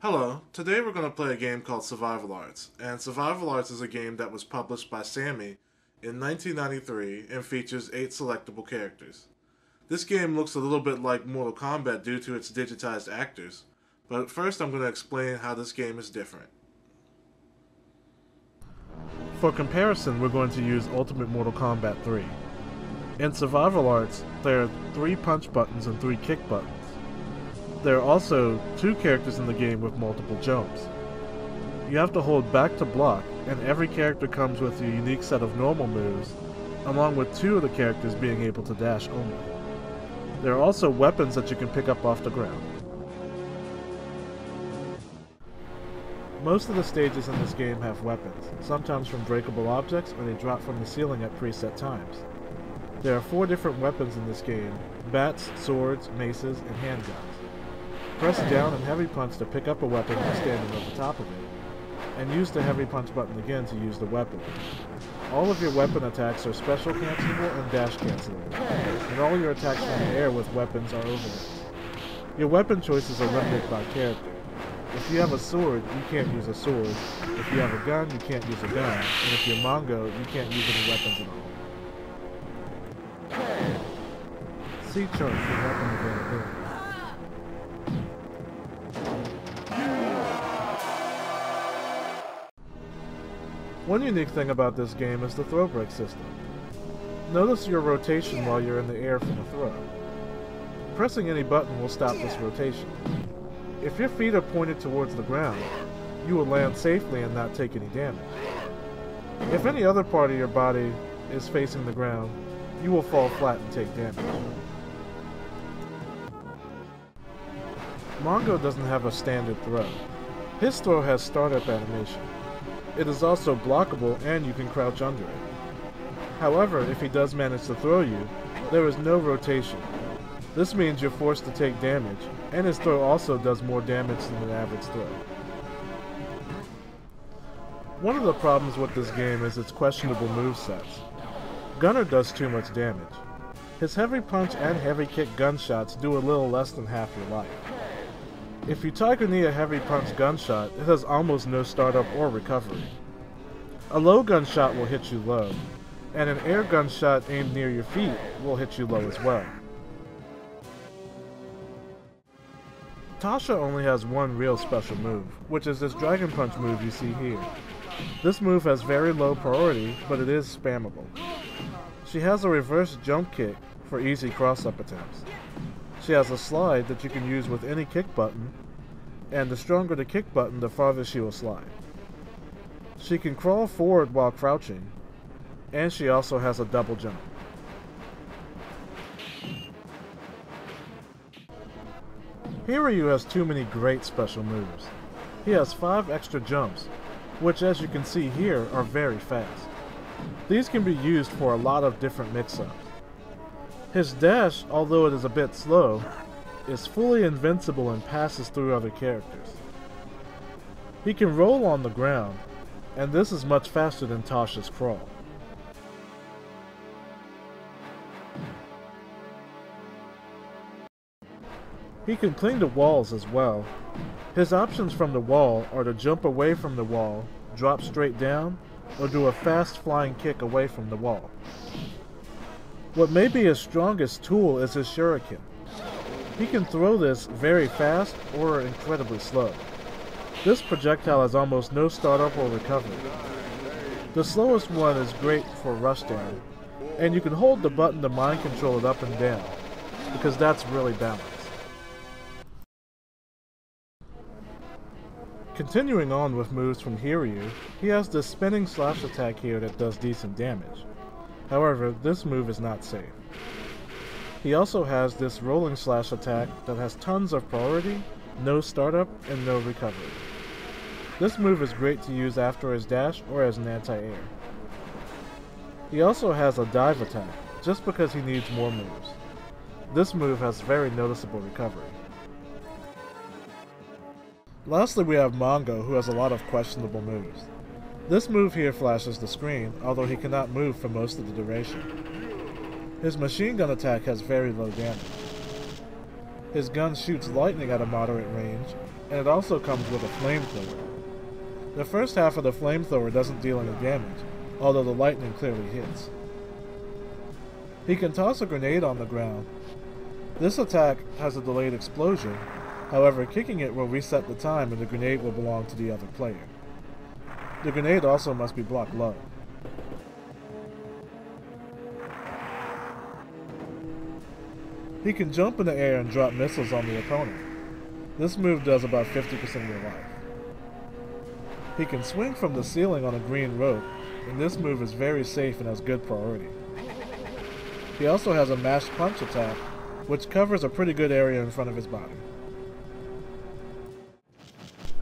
Hello, today we're going to play a game called Survival Arts, and Survival Arts is a game that was published by Sammy in 1993 and features 8 selectable characters. This game looks a little bit like Mortal Kombat due to its digitized actors, but first I'm going to explain how this game is different. For comparison, we're going to use Ultimate Mortal Kombat 3. In Survival Arts, there are 3 punch buttons and 3 kick buttons. There are also 2 characters in the game with multiple jumps. You have to hold back to block, and every character comes with a unique set of normal moves, along with 2 of the characters being able to dash only. There are also weapons that you can pick up off the ground. Most of the stages in this game have weapons, sometimes from breakable objects or they drop from the ceiling at preset times. There are 4 different weapons in this game: bats, swords, maces, and handguns. Press down and heavy punch to pick up a weapon by standing on the top of it, and use the heavy punch button again to use the weapon. All of your weapon attacks are special cancelable and dash cancelable, and all your attacks from the air with weapons are overlays. Your weapon choices are limited by character. If you have a sword, you can't use a sword. If you have a gun, you can't use a gun, and if you're Mongo, you can't use any weapons at all. See chart for weapon availability. One unique thing about this game is the throw break system. Notice your rotation while you're in the air from a throw. Pressing any button will stop this rotation. If your feet are pointed towards the ground, you will land safely and not take any damage. If any other part of your body is facing the ground, you will fall flat and take damage. Mongo doesn't have a standard throw. His throw has startup animation. It is also blockable and you can crouch under it. However, if he does manage to throw you, there is no rotation. This means you're forced to take damage, and his throw also does more damage than an average throw. One of the problems with this game is its questionable movesets. Gunner does too much damage. His heavy punch and heavy kick gunshots do a little less than half your life. If you Tiger Knee a heavy punch gunshot, it has almost no startup or recovery. A low gunshot will hit you low, and an air gunshot aimed near your feet will hit you low as well. Tasha only has one real special move, which is this Dragon Punch move you see here. This move has very low priority, but it is spammable. She has a reverse jump kick for easy cross-up attempts. She has a slide that you can use with any kick button, and the stronger the kick button, the farther she will slide. She can crawl forward while crouching, and she also has a double jump. Hiryu has too many great special moves. He has 5 extra jumps, which as you can see here are very fast. These can be used for a lot of different mix-ups. His dash, although it is a bit slow, is fully invincible and passes through other characters. He can roll on the ground, and this is much faster than Tasha's crawl. He can cling to walls as well. His options from the wall are to jump away from the wall, drop straight down, or do a fast flying kick away from the wall. What may be his strongest tool is his Shuriken. He can throw this very fast or incredibly slow. This projectile has almost no startup or recovery. The slowest one is great for rushdown, and you can hold the button to mind control it up and down, because that's really balanced. Continuing on with moves from Hiryu, he has this spinning slash attack here that does decent damage. However, this move is not safe. He also has this rolling slash attack that has tons of priority, no startup, and no recovery. This move is great to use after his dash or as an anti-air. He also has a dive attack, just because he needs more moves. This move has very noticeable recovery. Lastly, we have Mongo, who has a lot of questionable moves. This move here flashes the screen, although he cannot move for most of the duration. His machine gun attack has very low damage. His gun shoots lightning at a moderate range, and it also comes with a flamethrower. The first half of the flamethrower doesn't deal any damage, although the lightning clearly hits. He can toss a grenade on the ground. This attack has a delayed explosion, however kicking it will reset the time and the grenade will belong to the other player. The grenade also must be blocked low. He can jump in the air and drop missiles on the opponent. This move does about 50% of your life. He can swing from the ceiling on a green rope, and this move is very safe and has good priority. He also has a mashed punch attack, which covers a pretty good area in front of his body.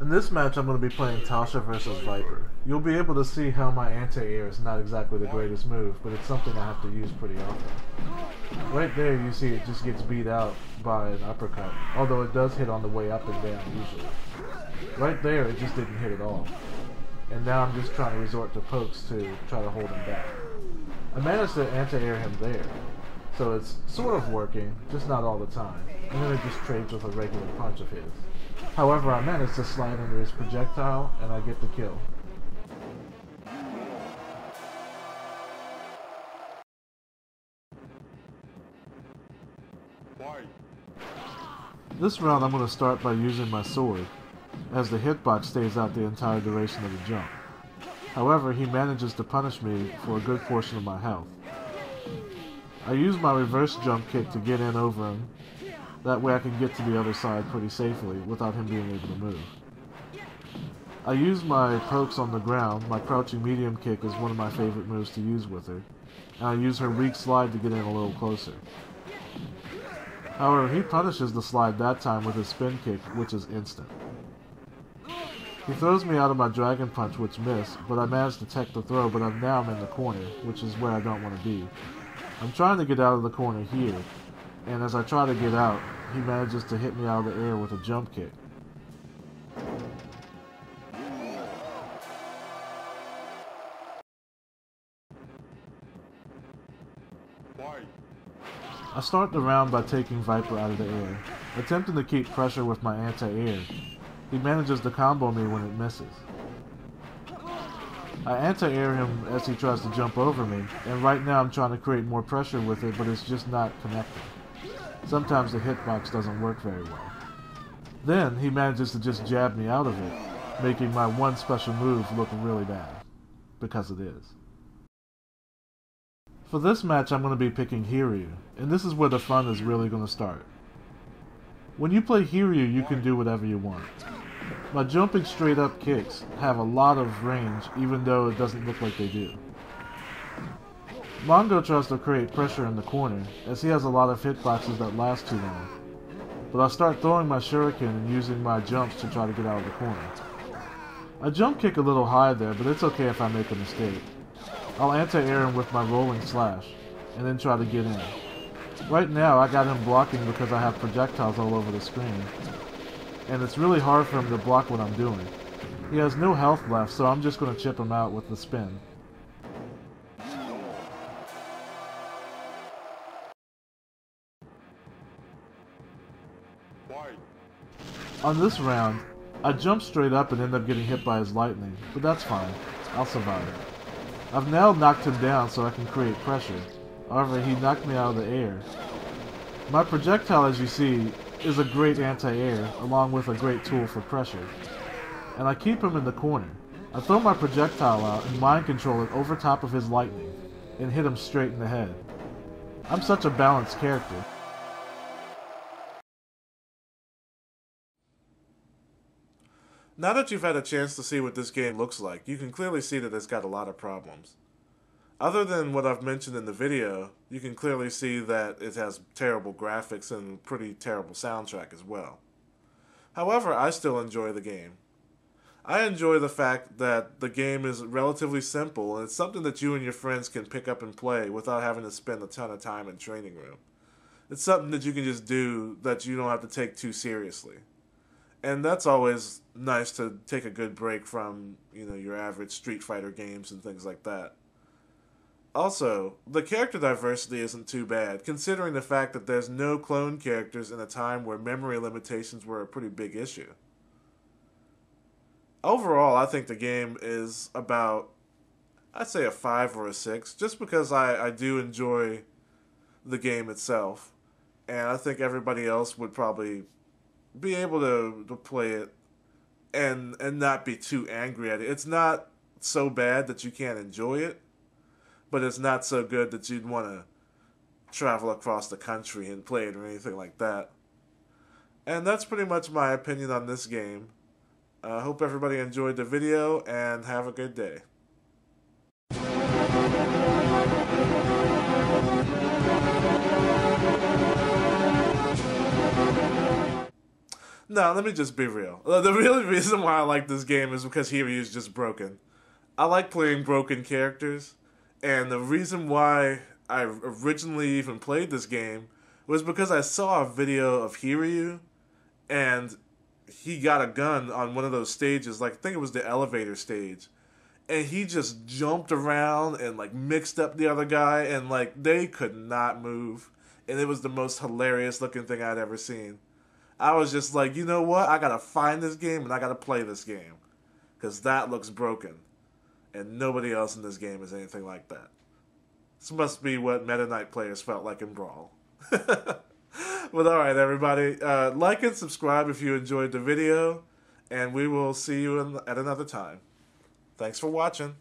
In this match I'm going to be playing Tasha versus Viper. You'll be able to see how my anti-air is not exactly the greatest move, but it's something I have to use pretty often. Right there you see it just gets beat out by an uppercut, although it does hit on the way up and down usually. Right there it just didn't hit at all. And now I'm just trying to resort to pokes to try to hold him back. I managed to anti-air him there, so it's sort of working, just not all the time, and then it just trades with a regular punch of his. However, I managed to slide under his projectile, and I get the kill. This round I'm going to start by using my sword, as the hitbox stays out the entire duration of the jump. However, he manages to punish me for a good portion of my health. I use my reverse jump kick to get in over him. That way I can get to the other side pretty safely without him being able to move. I use my pokes on the ground. My crouching medium kick is one of my favorite moves to use with her. And I use her weak slide to get in a little closer. However, he punishes the slide that time with his spin kick, which is instant. He throws me out of my dragon punch, which missed, but I managed to tech the throw, but now I'm in the corner, which is where I don't want to be. I'm trying to get out of the corner here, and as I try to get out, he manages to hit me out of the air with a jump kick. I start the round by taking Viper out of the air, attempting to keep pressure with my anti-air. He manages to combo me when it misses. I anti-air him as he tries to jump over me, and right now I'm trying to create more pressure with it, but it's just not connecting. Sometimes the hitbox doesn't work very well. Then he manages to just jab me out of it, making my one special move look really bad. Because it is. For this match I'm going to be picking Hiryu, and this is where the fun is really going to start. When you play Hiryu, you can do whatever you want. My jumping straight up kicks have a lot of range, even though it doesn't look like they do. Mongo tries to create pressure in the corner, as he has a lot of hitboxes that last too long. But I start throwing my Shuriken and using my jumps to try to get out of the corner. I jump kick a little high there, but it's okay if I make a mistake. I'll anti-air him with my rolling slash, and then try to get in. Right now I got him blocking because I have projectiles all over the screen, and it's really hard for him to block what I'm doing. He has no health left, so I'm just going to chip him out with the spin. On this round, I jump straight up and end up getting hit by his lightning, but that's fine. I'll survive. I've now knocked him down so I can create pressure. However, he knocked me out of the air. My projectile, as you see, is a great anti-air, along with a great tool for pressure. And I keep him in the corner. I throw my projectile out and mind control it over top of his lightning, and hit him straight in the head. I'm such a balanced character. Now that you've had a chance to see what this game looks like, you can clearly see that it's got a lot of problems. Other than what I've mentioned in the video, you can clearly see that it has terrible graphics and pretty terrible soundtrack as well. However, I still enjoy the game. I enjoy the fact that the game is relatively simple and it's something that you and your friends can pick up and play without having to spend a ton of time in training room. It's something that you can just do that you don't have to take too seriously. And that's always nice to take a good break from, your average Street Fighter games and things like that. Also, the character diversity isn't too bad, considering the fact that there's no clone characters in a time where memory limitations were a pretty big issue. Overall, I think the game is about, I'd say a 5 or a 6, just because I do enjoy the game itself. And I think everybody else would probably be able to play it and not be too angry at it. It's not so bad that you can't enjoy it, but it's not so good that you'd want to travel across the country and play it or anything like that. And that's pretty much my opinion on this game. I hope everybody enjoyed the video and have a good day. No, let me just be real. The real reason why I like this game is because Hiryu's just broken. I like playing broken characters, and the reason why I originally even played this game was because I saw a video of Hiryu, and he got a gun on one of those stages, like I think it was the elevator stage, and he just jumped around and like mixed up the other guy, and like they could not move, and it was the most hilarious looking thing I'd ever seen. I was just like, you know what? I gotta find this game and I gotta play this game. Because that looks broken. And nobody else in this game is anything like that. This must be what Meta Knight players felt like in Brawl. But alright, everybody. Like and subscribe if you enjoyed the video. And we will see you at another time. Thanks for watching.